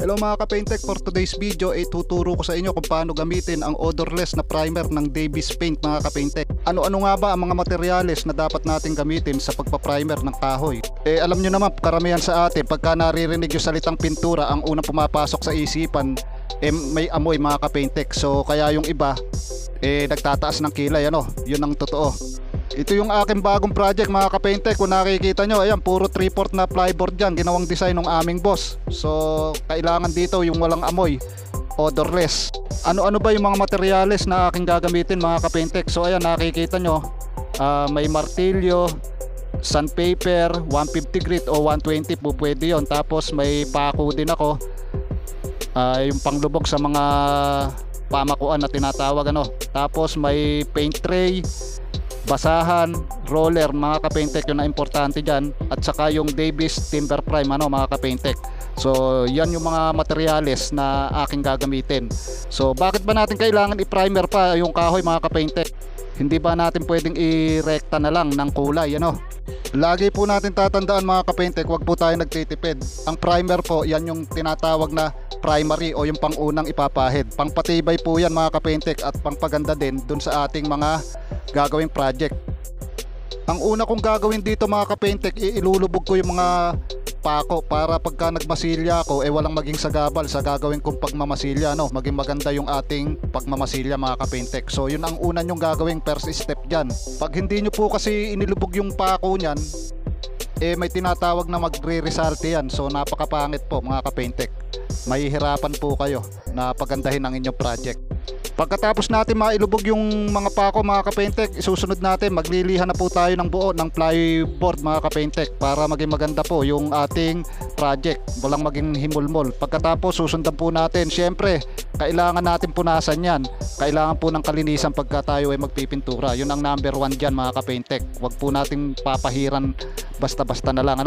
Hello mga ka-Paintech, for today's video ay tuturo ko sa inyo kung paano gamitin ang odorless na primer ng Davis Paint mga ka-Paintech. Ano-ano nga ba ang mga materyales na dapat natin gamitin sa pagpa-primer ng kahoy? Alam nyo naman, karamihan sa atin pagka naririnig yung salitang pintura, ang unang pumapasok sa isipan may amoy mga ka-Paintech. So kaya yung iba nagtataas ng kilay, yun ang totoo. Ito yung aking bagong project mga ka-Paintech. Kung nakikita nyo, ayan, puro 3/4 na plyboard dyan, ginawang design ng aming boss. So kailangan dito yung walang amoy, odorless. Ano-ano ba yung mga materyales na aking gagamitin mga ka-Paintech? So ayan, nakikita nyo, may martilyo, sandpaper, 150 grit o 120 po pwede yun. Tapos may pako din ako, yung panglubog sa mga pamakuan na tinatawag, Tapos may paint tray, basahan, roller mga ka-Paintech, yun na importante dyan, at saka yung Davis Timber Prime mga ka-Paintech. So yan yung mga materyales na aking gagamitin. So bakit ba natin kailangan i-primer pa yung kahoy mga ka-Paintech? Hindi ba natin pwedeng i-rekta na lang ng kulay, Lagi po natin tatandaan mga ka-Paintech, wag po tayo nagtitipid. Ang primer po, yan yung tinatawag na primary o yung pangunang ipapahid. Pangpatibay po yan mga ka-Paintech at pangpaganda din dun sa ating mga gagawing project. Ang una kong gagawin dito mga ka-Paintech, ilulubog ko yung mga pako para pagka nagmasilya ako walang maging sagabal sa gagawin kong pagmamasilya, maging maganda yung ating pagmamasilya mga ka-Paintech. So yun ang una nyong gagawing first step dyan. Pag hindi nyo po kasi inilubog yung pako nyan, may tinatawag na magre-resalte yan. So napakapangit po mga ka-Paintech. Mahihirapan po kayo na pagandahin ang inyong project. Pagkatapos natin mailubog yung mga pako mga ka-Paintech, isusunod natin, maglilihan na po tayo ng buo ng plyboard mga ka-Paintech para maging maganda po yung ating project, walang maging himulmol. Pagkatapos susundan po natin, syempre kailangan natin punasan yan, kailangan po ng kalinisan pagka tayo ay magpipintura. Yun ang number 1 dyan mga ka-Paintech. Wag po natin papahiran basta-basta na lang,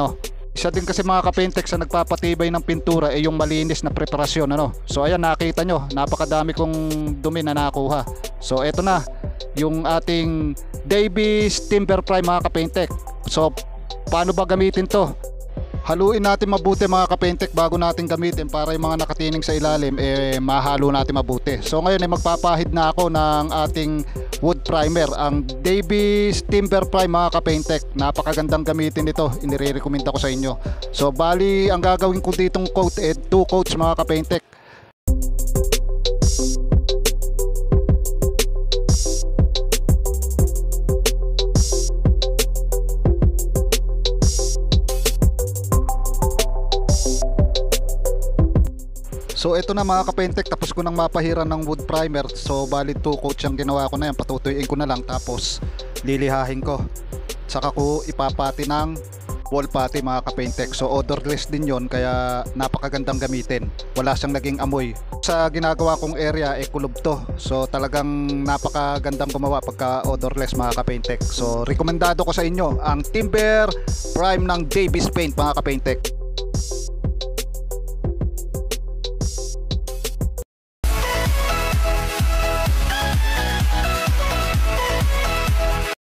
Isa din kasi mga ka-Paintech sa nagpapatibay ng pintura yung malinis na preparasyon, So ayan, nakita nyo, napakadami kong dumi na nakuha. So eto na yung ating Davis Timber Prime mga ka-Paintech. So paano ba gamitin to? Haluin natin mabuti mga ka-Paintech bago natin gamitin para yung mga nakatining sa ilalim mahalo natin mabuti. So ngayon magpapahid na ako ng ating wood primer, ang Davis Timber Prime mga ka-Paintech. Napakagandang gamitin ito, inirerekomenda ko sa inyo. So bali ang gagawin ko ditong coat 2 coats mga ka-Paintech. So ito na mga ka-Paintech, tapos ko nang mapahiran ng wood primer. So bali 2 coats yung ginawa ko na yan, patutuyuin ko na lang tapos lilihahin ko. Saka ko ipapati ng wall putty mga ka-Paintech. So odorless din yon, kaya napakagandang gamitin. Wala siyang naging amoy. Sa ginagawa kong area kulob to. So talagang napakagandang gumawa pagka odorless mga ka-Paintech. So rekomendado ko sa inyo ang Timber Prime ng Davis Paint mga ka-Paintech.